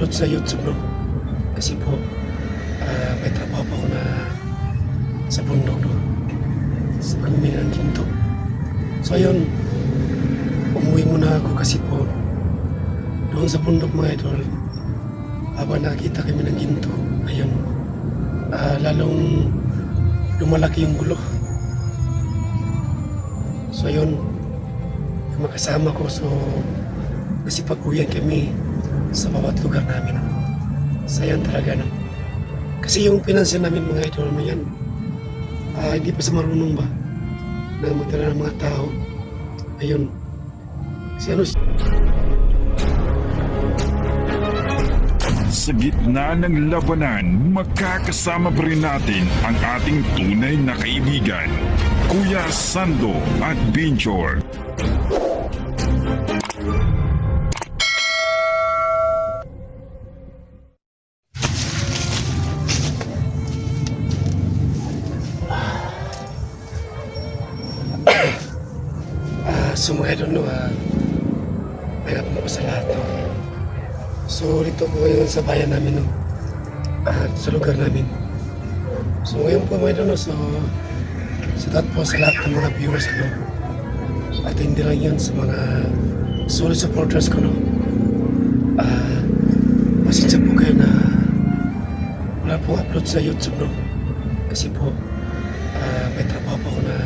upload sa YouTube, no? Kasi po, may trabaho pa ako na sa bundok, no? Sa pamimili ng ginto. So ayun, umuwi muna ako kasi po, doon sa bundok mga idol, habang nakita kami ng ginto, ayun, lalong lumalaki yung gulo. So ayun, yung makasama ko, so nasipag-uwian kami sa bawat lugar namin. No? Sayang talaga, no? Kasi yung pinansin namin mga idol mo yan, hindi pa sa marunong ba na magdala ng mga tao. Ayun, kasi ano, sa gitna ng labanan, magkakasama pa rin natin ang ating tunay na kaibigan, Kuya Sando at Binchor. so mga idol, no, may napon ko sa lahat, no? So dito po ngayon sa bayan namin, no? At sa lugar namin. So ngayon po mga idol, no? So salamat po sa lahat ng mga viewers ko, no? At hindi lang yan sa mga solid supporters ko, no? Pasensya po kayo na wala pong upload sa YouTube, no? Kasi po may trabaho pa ako na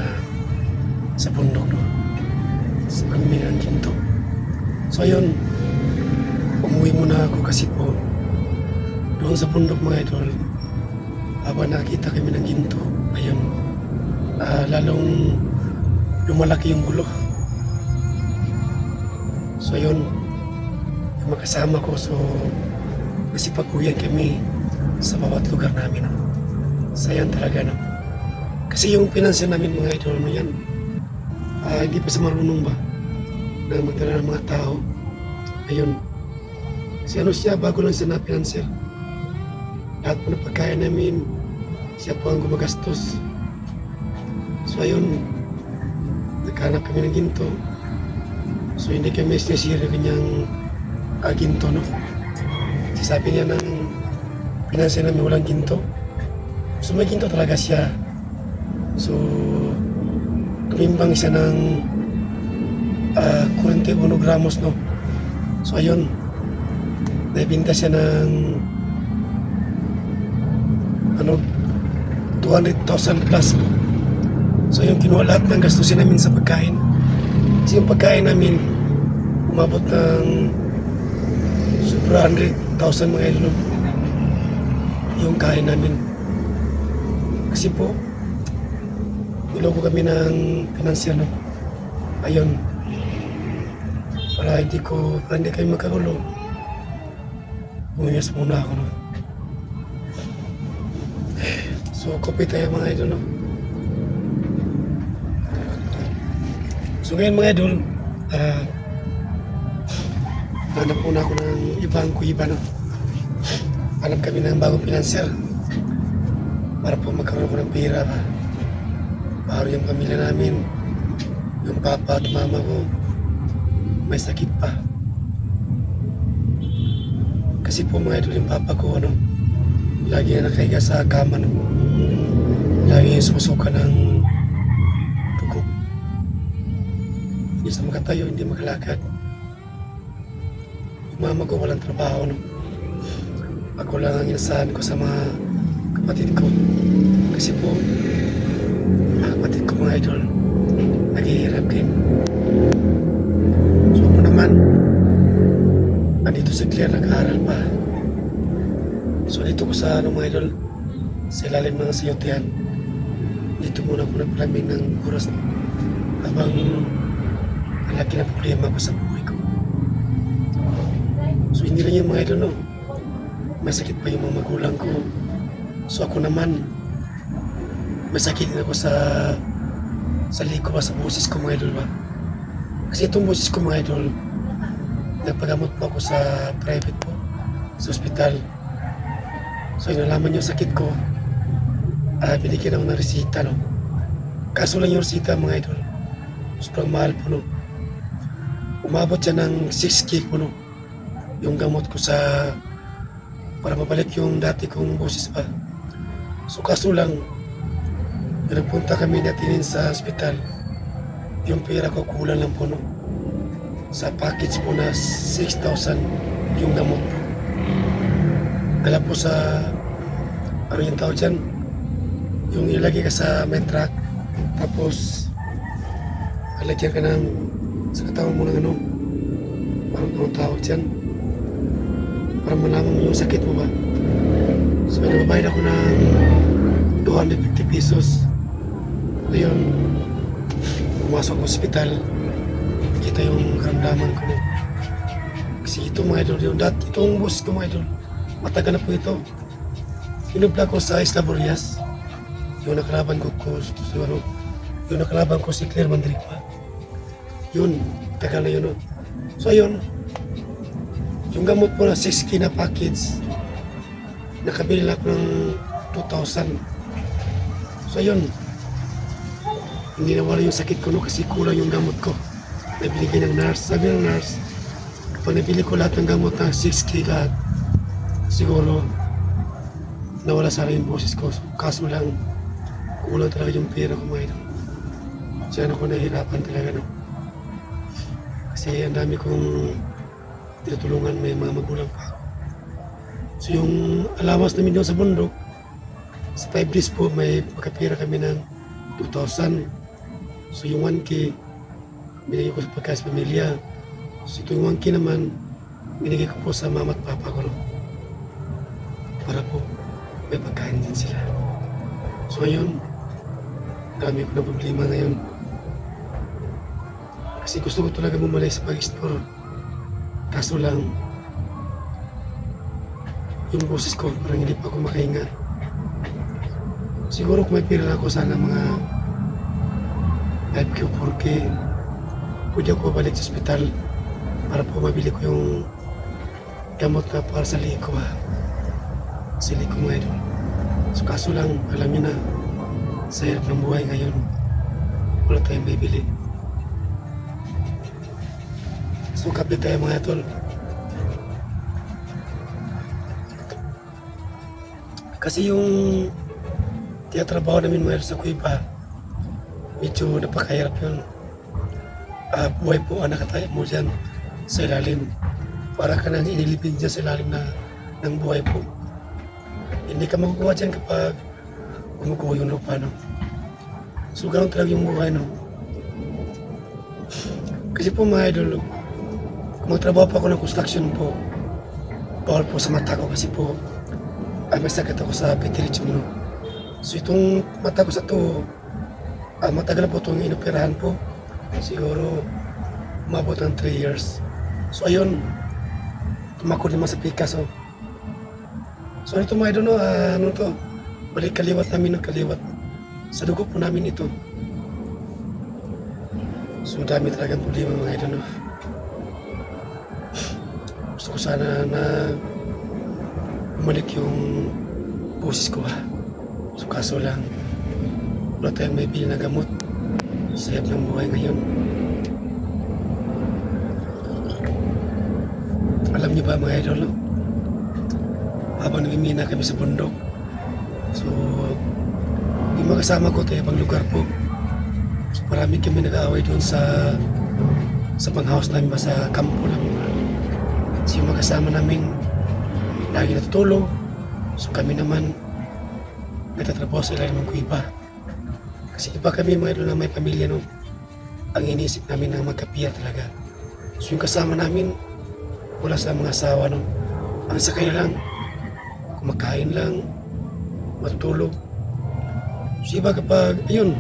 sa bundok, no? Sa pamimili ng ginto. So ayun, umuwi muna ako kasi po, doon sa bundok mga idol, habang nakita kami ng ginto, ayun, lalong lumalaki yung gulo. So ayun, yung makasama ko, so nasipag-uwian kami sa bawat lugar namin. No? Sayang talaga, no? Kasi yung pinansin namin mga idol mo yan, hindi pa sa marunong ba na magdala ng mga tao. Ayun, kasi ano siya, bago lang siya na-financer. Lahat po na pagkain namin, siya po ang gumagastos. So ayun, naghanap kami ng ginto. So hindi kami sinishare ng kanyang ginto, no? Kasi sabi niya ng pinansin namin walang ginto. So may ginto talaga siya. So tumimbang siya ng 41 gramos, no? So ayun, naibinta siya ng 200,000 plus po. So yung kinuha lahat ng gastusin namin sa pagkain. Kasi yung pagkain namin umabot ng sobra 100,000 mga idol, no? Yung kain namin. Kasi po niloko kami ng financier, no? Ayun, para hindi kayo magkagulo, bumiyas muna ako, no? So kopi tayo mga idol, no? So ngayon mga idol, hanap muna ako ng ibang kuiba, no? Hanap kami ng bagong financier para po magkaroon ko ng pera ba. Para yung pamilya namin, yung papa at mama ko, may sakit pa. Kasi po mga idol, yung papa ko, ano, lagi na nakahiga sa kama, no? Lagi yung sumusuka ng dugo. Hindi sa makatayo, hindi makalakad. Yung mama ko walang trabaho, no? Ako lang ang inasahan ko sa mga kapatid ko. Kasi po, mga kapatid ko mga idol, naghihirap din. So ako naman, andito sa Claire, nag-aaral pa. So dito ko sa mga idol, sa ilalim ng sayotehan, dito muna ako nagpalamig ng oras, no? Habang ang laki na problema ko sa buhay ko. So hindi lang yung mga idol, no? May sakit pa yung mga magulang ko. So ako naman, may sakit din ako sa liko ba, sa boses ko mga idol ba. Kasi itong boses ko mga idol, nagpagamot po ako sa private po, sa ospital. So inalaman yung sakit ko, binigyan ako ng resita, no? Kaso lang yung resita mga idol, sobrang mahal po, no? Umabot siya ng 6K po, no? Yung gamot ko sa para mabalik yung dati kong boses pa. So kaso lang, nagpunta kami natin sa ospital, yung pera ko kulang lang po no. Sa package po na 6,000 yung gamot po. Dala po sa, ano yung tawag dyan? Yung ilagay ka sa may truck, tapos alagyan ka ng, sa katawan mo ng ano, parang anong tawag dyan? Para malaman mo yung sakit mo ba. So nababayad ako ng 250 pesos. Ayun, pumasok ako sa ospital, kita yung karamdaman ko na. Kasi ito mga idol, itong boss ko mga idol, matagal na po ito. Pinubla ko sa Isla Boreas, yung nakalaban ko yung nakalaban ko si Claire Mandrigma. Yun, tagal na yun. No? So ayun, yung gamot po na 6K na package, nakabili na ako ng 2,000. So ayun, hindi nawala yung sakit ko no, kasi kulang yung gamot ko. Nabili ng nurse. Sabi ng nurse, kapag nabili ko lahat ng gamot na 6K lahat, siguro nawala sana yung boses ko. So, kaso lang, kulang talaga yung pera ko mga idol. Diyan ako nahihirapan talaga no. Kasi ang dami kong tinutulungan, may mga magulang pa ako. So yung alawas namin doon sa bundok, sa 5 days po may pagkapira kami ng 2,000. So yung 1K, binigay ko sa pagkain sa pamilya. So itong 1K naman, binigay ko po sa mama at papa ko. No? Para po may pagkain din sila. So ngayon, dami ko na problema ngayon. Kasi gusto ko talaga bumalik sa pag-explore. Kaso lang, yung boses ko parang hindi pa ako makahinga. Siguro kung may pira na ako sana mga 5K o 4K, pwede ako balik sa ospital para po mabili ko yung gamot na para sa liko ha. Sa liko mga idol. So kaso lang, alam niyo na, sa hirap ng buhay ngayon, wala tayong bibili. So kapit tayo mga idol. Kasi yung tinatrabaho namin mga idol sa kuiba, medyo napakahirap yun. Buhay po ang nakatayo mo dyan sa ilalim. Para ka nang inilipid dyan sa ilalim ng buhay po. Hindi ka makukuha dyan kapag kumukuha yung lupa, no? So, ganun talaga yung buhay, no? Kasi po mga idol, kung magtrabaho po ako ng construction po, bawal po sa mata ko kasi po, may sakit ako sa peterygium, no? So, itong mata ko sa to, matagal na po itong inoperahan po. Siguro, umabot ng 3 years. So, ayun, tumakot naman sa Picasso. So ito mga idol, ano to, balik kaliwat namin ng kaliwat. Sa dugo po namin ito. So dami talagang problema mga idol. No? Gusto ko sana na bumalik yung boses ko ha. So kaso lang, wala tayong may bili na gamot. Sayap ng buhay ngayon. Alam niyo ba mga idol, no? Habang namimina kami sa bundok. So, yung mga kasama ko tayo ibang lugar po. So, marami kami nag-aaway doon sa pang-house namin, sa kampo namin. So, yung mga kasama namin, lagi natutulog. So, kami naman, nagtatrabaho sa ilalim ng kuiba. Kasi iba kami mga idol na may pamilya, no? Ang inisip namin na magkapiya talaga. So, yung kasama namin, wala sa mga asawa, no? Ang sa kanya lang, kumakain lang, matutulog. So iba kapag, ayun,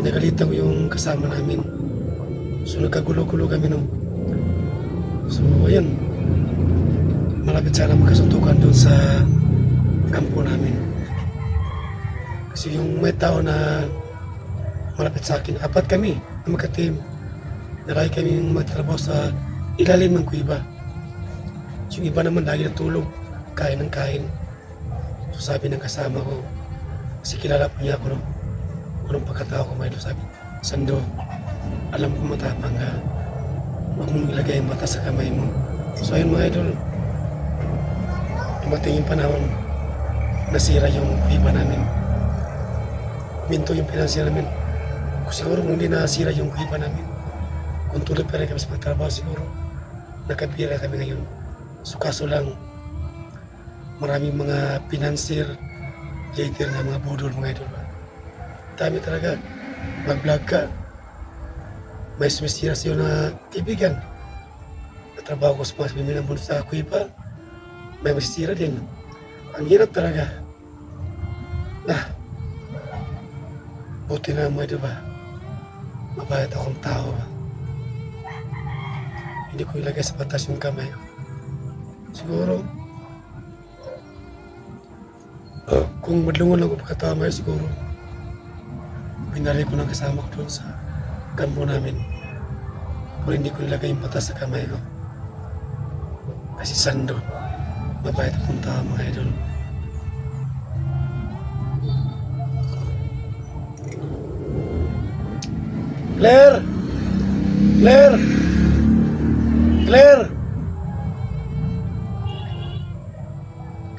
pinagalitan ko yung kasama namin. So nagkagulo-gulo kami no. So ayun, malapit sana magkasuntukan doon sa kampo namin. Kasi yung may tao na malapit sa akin, 4 kami na magka-team. Naray kami yung magtrabaho sa ilalim ng kuiba. So yung iba naman lagi natulog, kain ng kain. So sabi ng kasama ko, kasi kilala po niya ako, no? Anong pagkatao ko, Milo, sabi, Sando, alam ko matapang ka. Huwag mong ilagay ang mata sa kamay mo. So ayun mga idol, dumating yung panahon, nasira yung kuiba namin. Minto yung pinansiya namin. Kung siguro kung hindi nasira yung kuiba namin, kung tuloy pa rin kami sa pagtrabaho, siguro nakabira kami ngayon. So kaso lang, maraming mga financier, leader na mga budol, mga idol. Dami talaga. Mag-vlog ka. May sumisira sa'yo na kaibigan. Natrabaho ko sa mga minamon sa kuiba. May masisira din. Ang hirap talaga. Buti na mo, di ba? Mabayat akong tao. Hindi ko ilagay sa batas yung kamay ko. Siguro, kung madlungon lang ko pagkatama, siguro, pinali ko ng kasama ko doon sa kampo namin. Kung hindi ko ilagay yung batas sa kamay ko. Kasi Sando, mabayat akong tao, mga idol. Claire! Claire! Claire!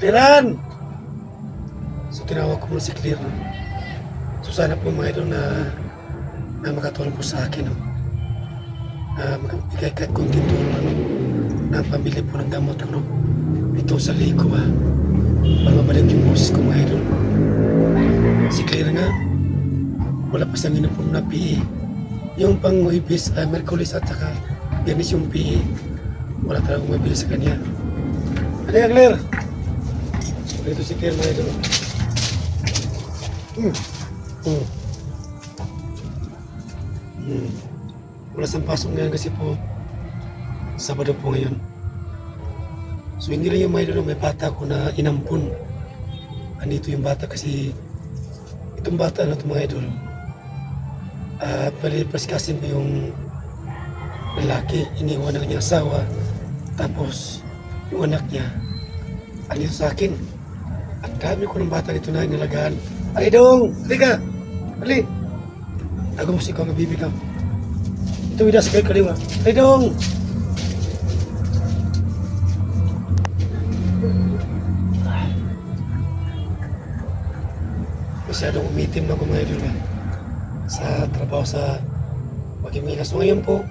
Clairean! So tinawag ko muna si Claire. No? So sana po mga idol na makatulong po sa akin. No? Na magbigay kahit kunting tulong na pamili po ng gamot ko. No? Ito sa liko para mabalik yung boses ko mga idol. Si Claire nga, wala pa siyang inapon na PE. Yung pang Huwebes, Merkulis at saka Biyernes yung PE. Wala talagang mabili sa kanya. Ano yan, Claire? Ito si Claire mga idol. Wala siyang pasok ngayon kasi po Sabado po ngayon. So hindi lang yung mga idol, may bata ko na inampun. Andito yung bata kasi itong bata na ito mga idol. Pasikasin mo yung lalaki, iniwan ng kanyang asawa. Tapos yung anak niya andito sa akin. Ang dami ko ng bata dito na inalagaan. Ay dong! Halika! Hali! Nagumusin ko ang bibig ka. Ito widas kayo kaliwa. Ay dong! Masyadong umitim na mga idol sa trabaho sa Pagiminas. So ngayon po,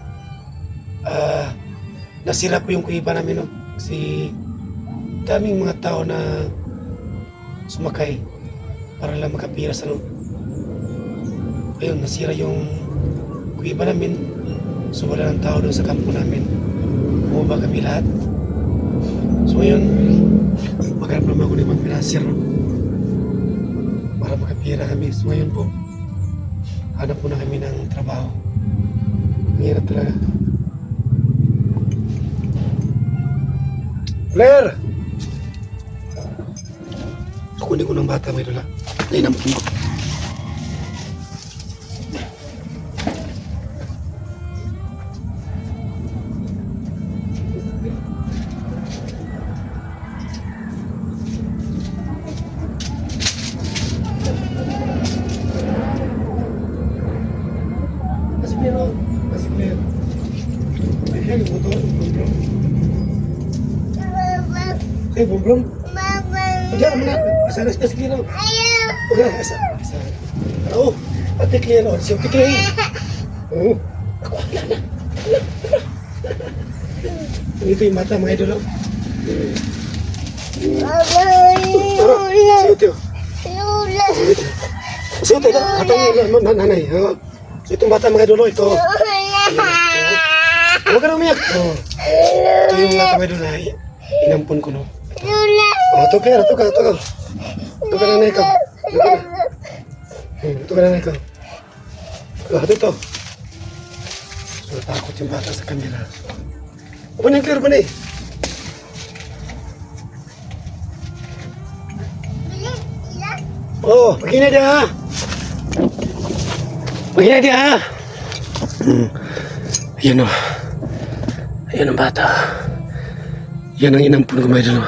nasira po yung kuiba namin. No? Kasi daming mga tao na sumakay para lang makapira sa Ayun, nasira yung kuiba namin. So wala ng tao doon sa kampo namin. Bumaba kami lahat. So ngayon, maghanap naman ako ng mga pinasir. No? Para makapira kami. So ngayon po, hanap po na kami ng trabaho. Ang hirap talaga. Claire! Kunin ko ng bata, may dula. Nainampun ko. Kasi Claire, kasi Claire. Ay, yung motor, bumblong. Ay, bumblong. Diyan mo na. Asalas ka si Claire. Udah, asa. Oh, ate Claire. Oh, si ate Claire. Oh, ako na. Ito yung mata, mga idol. Si ate. Si ate, hatang nanay. So itong bata, mga idol, ito. Huwag ka na umiyak. Ito yung bata, mga idol, na inampun ko, no? Ito ka. Ito ka nanay ka. Ito ka nanay ka. Ito. So takot yung bata sa kamera. Apa na yung Claire ba na eh? Oh, magina dia ha. Magina dia ha. Ayan o. Ayan ang bata. Yan ang inampun ko may dalo.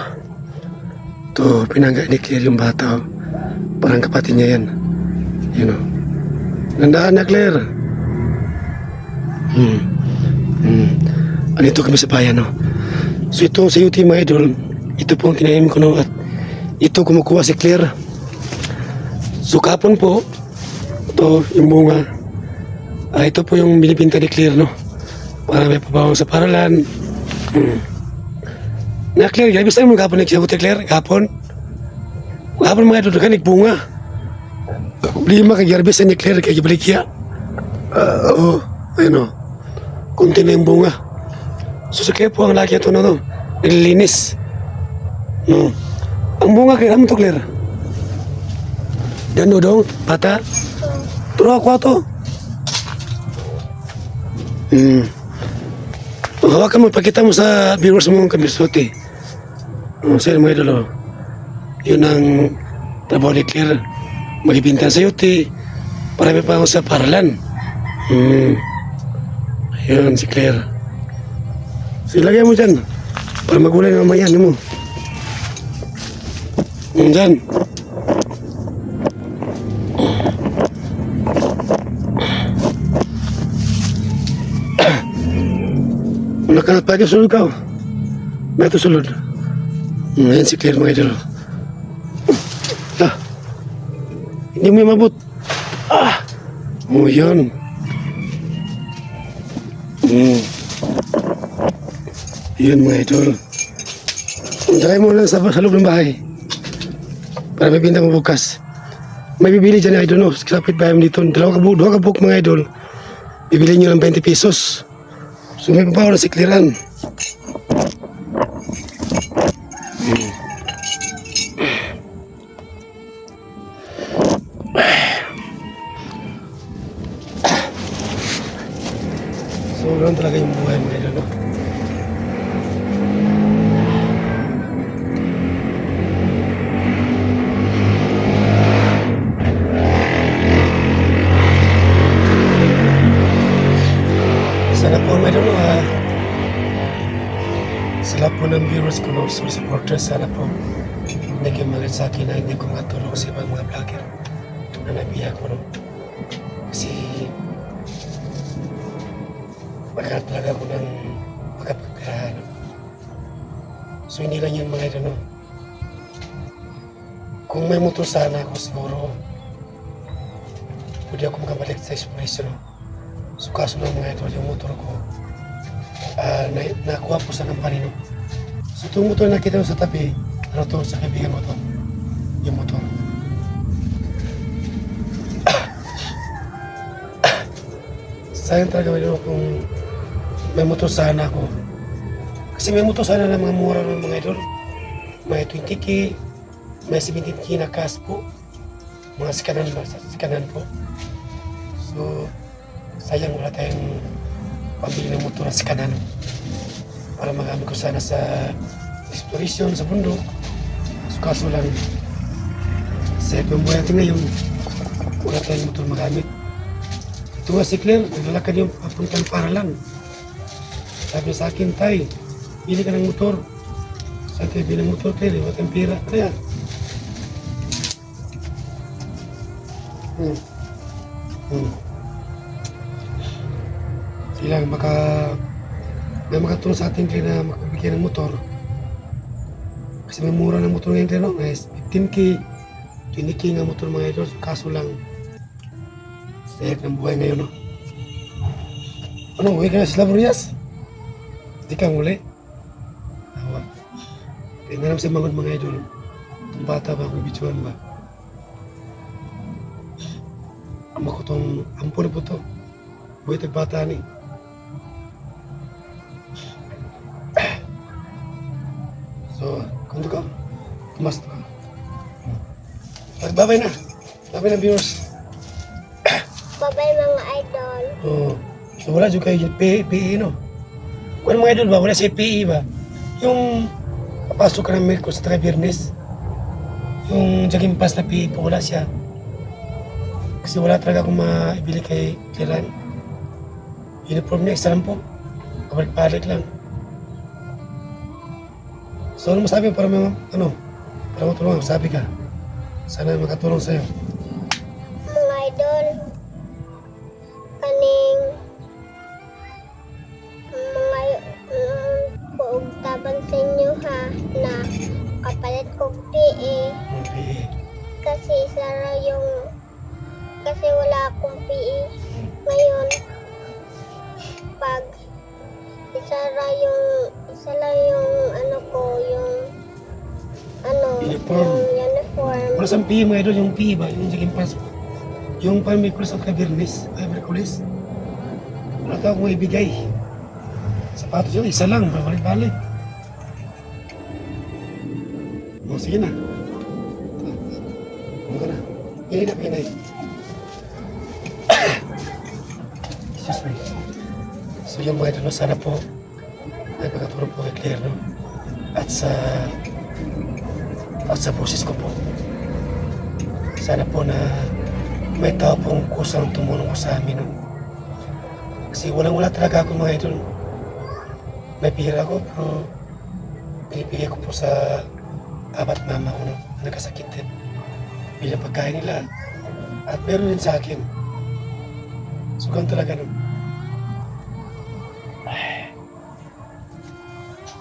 Ito, pinangga ni Claire yung bata. Parang kapatid niya yan. Yan o. Nandaan na Claire. Andito kami sa bayan, no? So ito sa UT mga idol, ito po ang tinanim ko no, at ito kumukuha si Claire. So kapon po, ito yung bunga. Ito po yung binibinta ni Claire, no? Para may pabawang sa paralan. Na Claire, gabi sa'yo mong kapon nagsiyagot ni Claire, kapon. Kapon mga ito, kanig bunga. Problema kay Garbis ni Claire, kay Gibalikya. Oo, ayun o. Kunti na yung bunga. So sa Claire po ang laki ito, no? Nililinis. Ang bunga kay Amo to, Claire. Dano dong, bata. Turo ako ato. Hawakan mo, pakita mo sa viewers mo ang kabirsote. Sa'yo mga idolo. Yun ang trabaho ni Claire. Magipintan sa yote. Marami pa ako sa paralan. Ayun si Claire. So ilagay mo dyan. Para magulay na mamaya mo. Dyan. Nakanat pa kayo sulod ka. May ito sulod. Ayan si Claire mga idol. Hindi mo yung mabot. Yun. Yun mga idol. Tagay mo lang sa loob ng bahay. Para may binta mo bukas. May bibili dyan idol, no? Kapit bahay mo dito. Dua ka book mga idol. Bibili nyo ng 20 pesos. So may papaw na si Clearan. So ganun talaga yung buhay mga idol, no? Sana po may doon sa lahat po ng viewers ko, no, so supporters, sana po hindi kayo magat sa akin na hindi ko makatulong sa ibang mga vlogger na nabiyak ko, no? Kasi baka talaga ako ng makapagpirahan, no? So hindi lang yun mga ito, no? Kung may motor sana ako siguro pwede ako makabalik sa exploration, no? So kaso lang mga ito, yung motor ko nakuha po sa company, no? So itong motor na nakita mo sa tabi, ano to, sa kaibigan mo to, yung motor. Sayang talaga no, kung may motor sana ako. Kasi may motor sana na mga mura ng mga idol. May 20k, may 17k na cash po. Mga sikanan po. So sayang wala tayong pambili ng motor na sikanan para magamit ko sana sa exploration sa bundok. So kaso lang sa pambuhay natin ngayon wala tayong motor magamit. Ito nga si Claire, naglalakad yung papuntang paralan. Sabi sa akin, tay, bili ka ng motor. Sabi tayo, bili ng motor, Claire, wala tayong pira. Kaya sila may makatulong sa atin kayo na makabigyan ng motor. Kasi may mura ng motor ngayon kayo, no? May 15k, 20k nga motor mga idol. Kaso lang sa ng buhay ngayon, no? Ano, uwi ka na sila, Brunias? Hindi ka muli? Awa. Kaya nga naman sa mga idol. Itong bata ba, kung bituan ba? Ama ko itong ampun po ito. Buhay tagbata ni. So, kunto ka. Kumas ka. Babay na. Babay na viewers. Babay mga idol. Oh. So wala juga yung PE, no? Kung mga idol ba, wala si PE ba? Yung papasok ka ng milk sa Biyernes. Yung jogging pass na PE po, wala siya. Kasi wala talaga akong maibili kay Kiran. Uniform niya, isa lang po. Kabalik-balik lang. So ano masabi para para matulungan, sabi ka. Sana makatulong sa'yo. Mga idol, kaning mga tabang sa inyo ha na isara yung kasi wala akong PE ngayon. Pag isa lang yung ano ko, yung Uniform. yung uniform. Wala sa PE mga idol, yung PE ba? Yung sa Gimpas. Yung parang Mikulis at Kabirnis, ay Mikulis. Wala ka akong ibigay. Sapatos yun, isa lang, balik-balik. O, sige na. Ano ka na? Pili na, pinay. Excuse me. So yung mga idol, sana po ay pagkatulong po kay Claire, no? At sa boses ko po. Sana po na may tao pong kusang tumulong ko sa amin, no? Kasi walang-wala talaga ako mga idol. May pira ko, pero pinipigay ko po sa abat mama ko, no? Na nagkasakit din. Bilang pagkain nila. At meron din sa akin. So ganun talaga, no?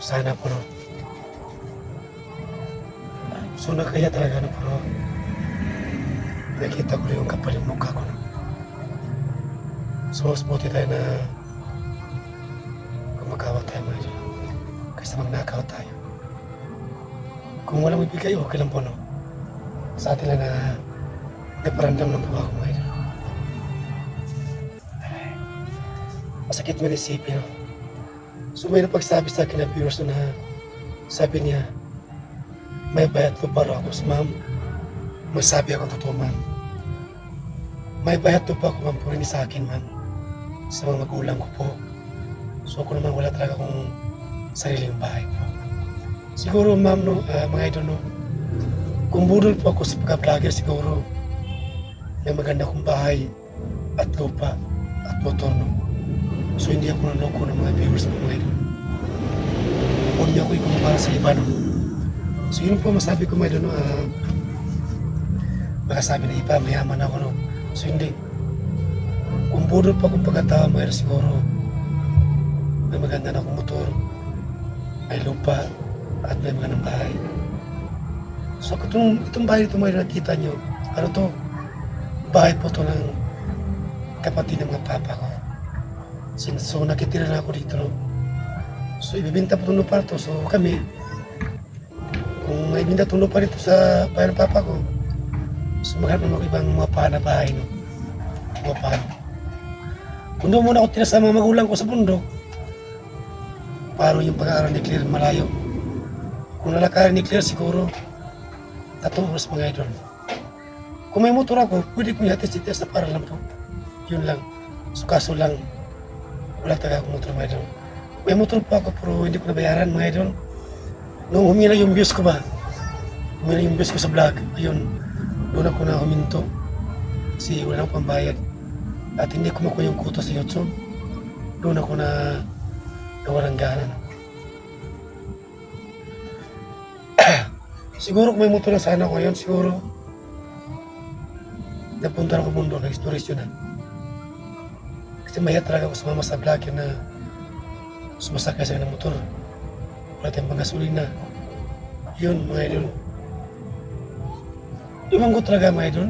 Sana po, no? So nakaya talaga, no? Pero nakita ko rin yung kapal yung mukha ko, no? So mas buti tayo na gumagawa tayo mga idol. Kaysa magnakaw tayo. Kung walang ibigay, okay lang po, no? Sa atin lang na nagparandam ng buha ko mga idol. Masakit mo isipin, no? So may napagsabi sa akin na viewers na sabi niya, may bayad ko para ako sa ma'am. Masabi ako totoo, ma'am. May bayad to pa ako, ma'am, po rin sa akin, ma'am. Sa mga magulang ko po. So ako naman wala talaga akong sariling bahay po. Siguro, ma'am, no, mga idol, no, kung budol po ako sa pagka-vlogger, siguro may maganda kong bahay at lupa at motor, no. So hindi ako naloko ng mga viewers po, mga idol. Huwag niyo ako ikumpara sa iba, no. So yun po masabi ko, mga idol, no, baka sabi na iba, mayaman ako, no. So hindi. Kung budol pa akong pagkatawa, mga idol, siguro may maganda na akong motor, may lupa, at may magandang bahay. So itong bahay nito, mga idol, nakita nyo, ano to? Bahay po to ng kapatid ng mga papa ko. So nakitira na ako dito, no. So ibibinta po itong lupa na to. So kami, kung may ibinta itong lupa dito sa bahay ng papa ko, so maghanap naman ako ibang mga na bahay, no. Mga paano. Kung doon muna ako tira sa mga magulang ko sa bundok, paano yung pag-aaral ni Claire malayo? Kung lalakarin ni Claire siguro, 3 oras, mga idol. Kung may motor ako, pwede kong ihatid sa para lang po. Yun lang. So kaso lang, wala talaga akong motor, mga idol. May motor pa ako pero hindi ko nabayaran, mga idol. Nung humina yung views ko ba? Humina yung views ko sa vlog. Ayun, doon ako na huminto. Kasi wala akong pambayad. At hindi ko makuha yung kuto sa YouTube. Doon ako na nawalang gana. Siguro kung may motor na sana ako ngayon, siguro napunta ako mundo, nag-exploration na. Kasi mahiya talaga ako sumama sa vlog yun na sumasakay sa ng motor. Wala tayong panggasolina. Yun, mga idol. Iwan ko talaga, mga idol.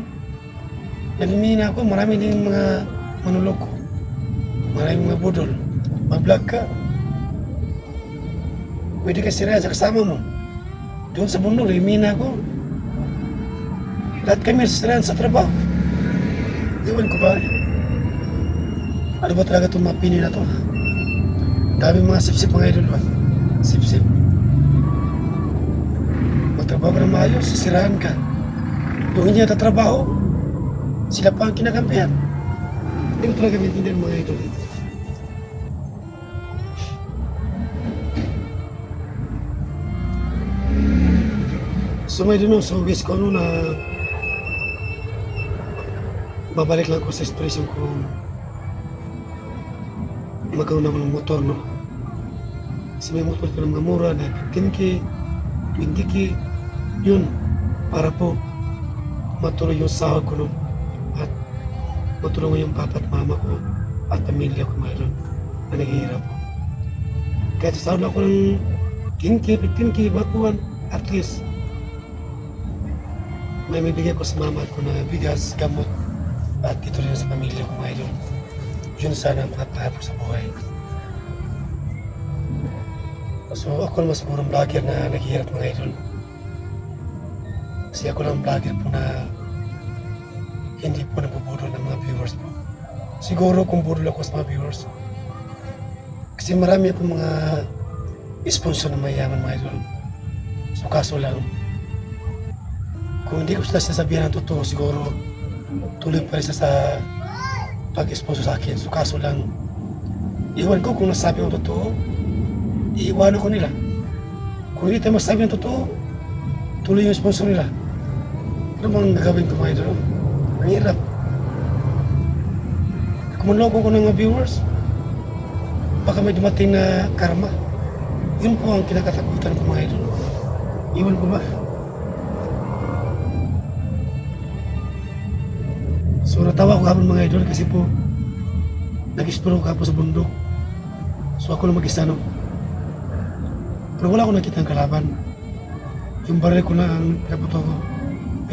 Nagmina ako, marami din mga manuloko. Marami mga budol. Mag-vlog ka. Pwede ka siraya sa kasama mo. Doon sa bundok, nagmina ako. Lahat kami sirayaan sa trabaho. Iwan ko ba? Ano ba talaga itong mga Pinoy na to? Dami mga sip-sip, mga idol ba? Sip-sip. Magtrabaho ka na maayos, sisirahan ka. Yung hindi natatrabaho, sila pa ang kinakampihan. Hindi ko talaga maintindihan, mga idol. So may dun, so wish ko na babalik lang ko sa expression ko. Magkaroon ako ng motor, no? Kasi may motor ko ng mga mura na 15K, 20K, yun, para po matuloy yung sahod ko, no? At matulungan yung papa at mama ko at pamilya ko, mayroon na naghihirap po. Kahit sahod ako ng 10K, 15K, batuan, at least may bibigay ko sa mama ko na bigas, gamot, at ito rin sa pamilya ko mga idol. Yun sana ang mga pahapon sa buhay. So ako naman siguro vlogger na naghihirap mga idol. Kasi ako lang vlogger po na hindi po nabubudol ng mga viewers po. Siguro kung budol ako sa mga viewers. Kasi marami po mga sponsor na mayaman mga idol. So kaso lang, kung hindi ko sila sasabihan ng totoo, siguro tuloy pa rin sa pag-sponsor sa akin. So kaso lang, iwan ko kung nasabi ko totoo, iiwanan ko nila. Kung hindi tayo masabi ng totoo, tuloy yung sponsor nila. Ano bang gagawin ko mga idol? Ang hirap. Kung manloko ko ng mga viewers, baka may dumating na karma. Yun po ang kinakatakutan ko mga idol. Iwan ko ba? So natawa ko hapon mga idol kasi po nag-explore ko hapon sa bundok. So ako lang mag-isa no. Pero wala akong nakita ng kalaban. Yung baril ko na ang pinaputo ko.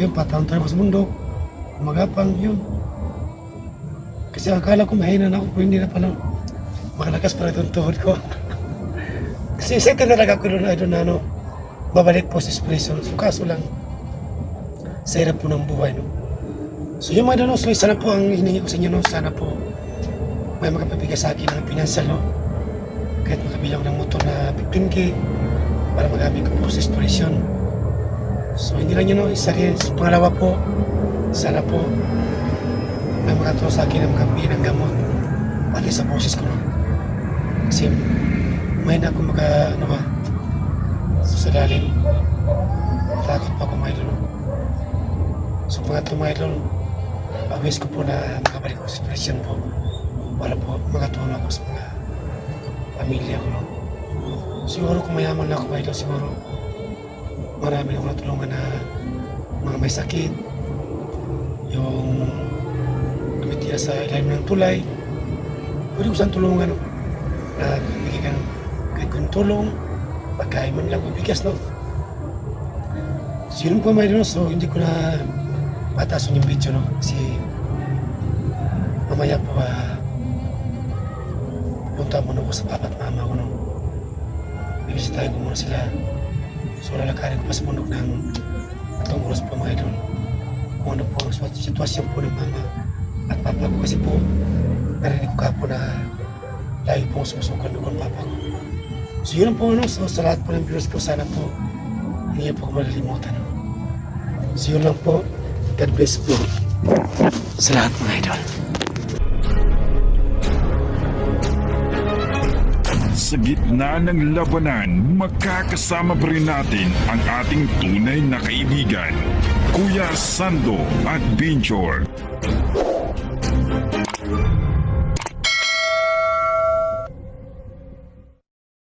Yung patang-tara ko sa bundok. Magapang yun. Kasi akala ko mahina na ako pero hindi na pala makalakas para itong tuhod ko. Kasi isa talaga ko doon idol na ano, babalik po sa prison. So kaso lang sa hirap po ng buhay no. So yung mga idol, so sana po ang hiningi ko sa inyo no, sana po may makapabigay sa akin ng pinansyal no. Kahit makabili ako ng motor na 15K para magamit ko po sa exploration. So hindi lang yun no, isa rin. So, pangalawa po, sana po may makatulong sa akin na makabili ng gamot pati sa boses ko no. Kasi may na ako ano ba, so, sa lalim. Takot pa ako mga idol no. So pangatlo mga idol, pag-wish ko po na makabalik ko sa expression po para po makatulong ako sa mga pamilya ko. No? Siguro kung mayaman na ako mga idol, siguro marami akong natulungan na mga may sakit, yung tumitiya sa ilalim ng tulay, pwede ko saan tulungan no? Na bigyan kahit kung tulong, pagkain man lang mabigas no. So yun po mga idol, so hindi ko na patason yung video no kasi mamaya po punta muna ko sa papa at mama ko no. Bibisitahin ko muna sila. So lalakarin ko pa sa bundok ng atong oras po mga idol. Kung ano po ang sitwasyon po ng mama at papa ko kasi po narinig ko kapo na lagi pong sumusukan doon papa ko. So yun po no. So sa lahat po ng viewers po sana po hindi po ko malilimutan no. So yun lang po. God bless po sa lahat mga idol. Sa gitna ng labanan, magkakasama pa rin natin ang ating tunay na kaibigan, Kuya Sando at Binjor.